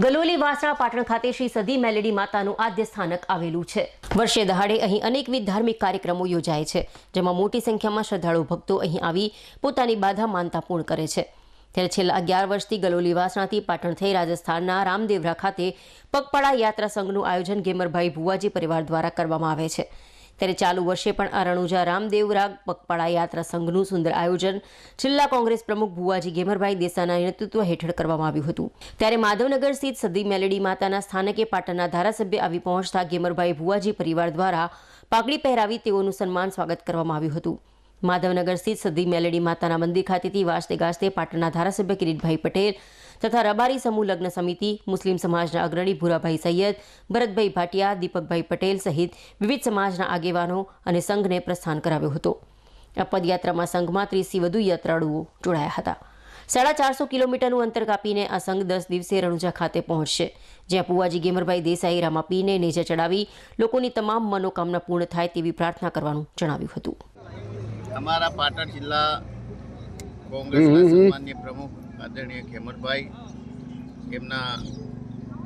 ગલોલી વાસણા પાટણ ખાતે શ્રી સદી મેલેડી માતાનું આદ્ય સ્થાનક આવેલું છે। વર્ષે દહાડે અહીં અનેકવિધ ધાર્મિક કાર્યક્રમો યોજાય છે, જેમાં મોટી સંખ્યામાં શ્રદ્ધાળુ ભક્તો અહીં આવી પોતાની બાધા માનતા પૂર્ણ કરે છે। ત્યારે છેલ્લા 11 વર્ષથી ગલોલી વાસણાથી પાટણ થઈ રાજસ્થાનના રામદેવરા ખાતે પગપાળા યાત્રા સંઘનું આયોજન ગેમરભાઈ ભુવાજી પરિવાર દ્વારા કરવામાં આવે છે। ત્યારે ચાલુ વર્ષે પણ આ રણુજા રામદેવરા પગપાળા યાત્રા સંઘનું સુંદર આયોજન જિલ્લા કોંગ્રેસ પ્રમુખ ભુવાજી ગેમરભાઈ દેસાઈના નેતૃત્વ હેઠળ કરવામાં આવ્યું હતું। ત્યારે માધવનગર સ્થિત સદી મેલેડી માતાના સ્થાનકે પાટણના ધારાસભ્ય આવી પહોંચતા ગેમરભાઈ ભુવાજી પરિવાર દ્વારા પાઘડી પહેરાવી તેઓનું સન્માન સ્વાગત કરવામાં આવ્યું હતું। માધવનગર સ્થિત સદી મેલેડી માતાના મંદિર ખાતેથી વાજતે ગાજતે પાટણના ધારાસભ્ય કિરીટભાઈ પટેલ તથા રબારી સમૂહ લગ્ન સમિતિ, મુસ્લિમ સમાજના અગ્રણી ભૂરાભાઈ સૈયદ, ભરતભાઈ ભાટિયા, દીપકભાઈ પટેલ સહિત વિવિધ સમાજના આગેવાનો અને સંઘને પ્રસ્થાન કરાવ્યો હતો। આ પદયાત્રામાં સંઘમાં 30થી વધુ યાત્રાળુઓ જોડાયા હતા। 450 કિલોમીટરનું અંતર કાપીને આ સંઘ 10 દિવસે રણુજા ખાતે પહોંચશે, જ્યાં ભુવાજી ગેમરભાઈ દેસાઈ રામાપીરને નેજા ચડાવી લોકોની તમામ મનોકામના પૂર્ણ થાય તેવી પ્રાર્થના કરવાનું જણાવ્યું હતું। हमारा पाटण जिला कांग्रेसના સન્માનીય પ્રમુખ આદરણીય ખેમરભાઈ, એમના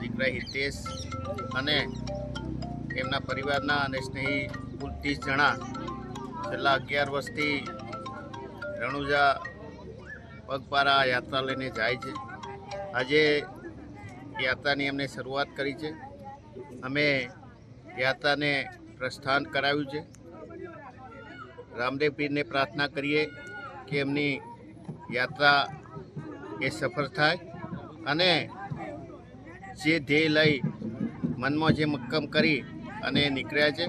દીકરા હિતેશ અને એમના પરિવારના અને સ્નેહી કુલ 30 જણા છેલ્લા 11 વર્ષથી રણુજા પગપાળા યાત્રા લઈને જાય છે। આજે યાત્રાની અમને શરૂઆત કરી છે। અમે યાત્રાને પ્રસ્થાન કરાવ્યું છે। રામદેવ પીરને પ્રાર્થના કરીએ કે એમની યાત્રા એ સફળ થાય અને જે ધ્યેય લઈ મનમાં જે મક્કમ કરી અને નીકળ્યા છે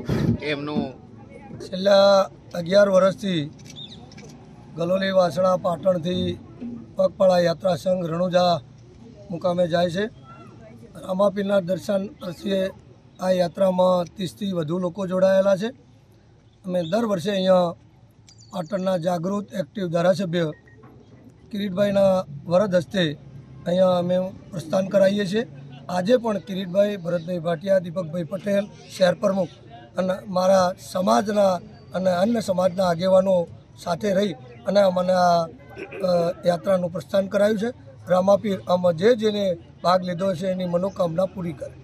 એમનું છેલ્લા 11 વર્ષથી ગલોલી વાસણા પાટણથી પગપાળા યાત્રા સંઘ રણુજા મુકામે જાય છે। રામાપીરના દર્શન અર્થે આ યાત્રામાં 30થી વધુ લોકો જોડાયેલા છે। અમે દર વર્ષે અહીંયા પાટણના જાગૃત એક્ટિવ ધારાસભ્ય કિરીટભાઈના વરદ હસ્તે અહીંયા અમે પ્રસ્થાન કરાવીએ છીએ। આજે પણ કિરીટભાઈ, ભરતભાઈ ભાટિયા, દીપકભાઈ પટેલ, શહેર પ્રમુખ અને મારા સમાજના અને અન્ય સમાજના આગેવાનો સાથે રહી અને અમને આ યાત્રાનું પ્રસ્થાન કરાવ્યું છે। રામાપીર આમાં જેને ભાગ લીધો છે એની મનોકામના પૂરી કરે।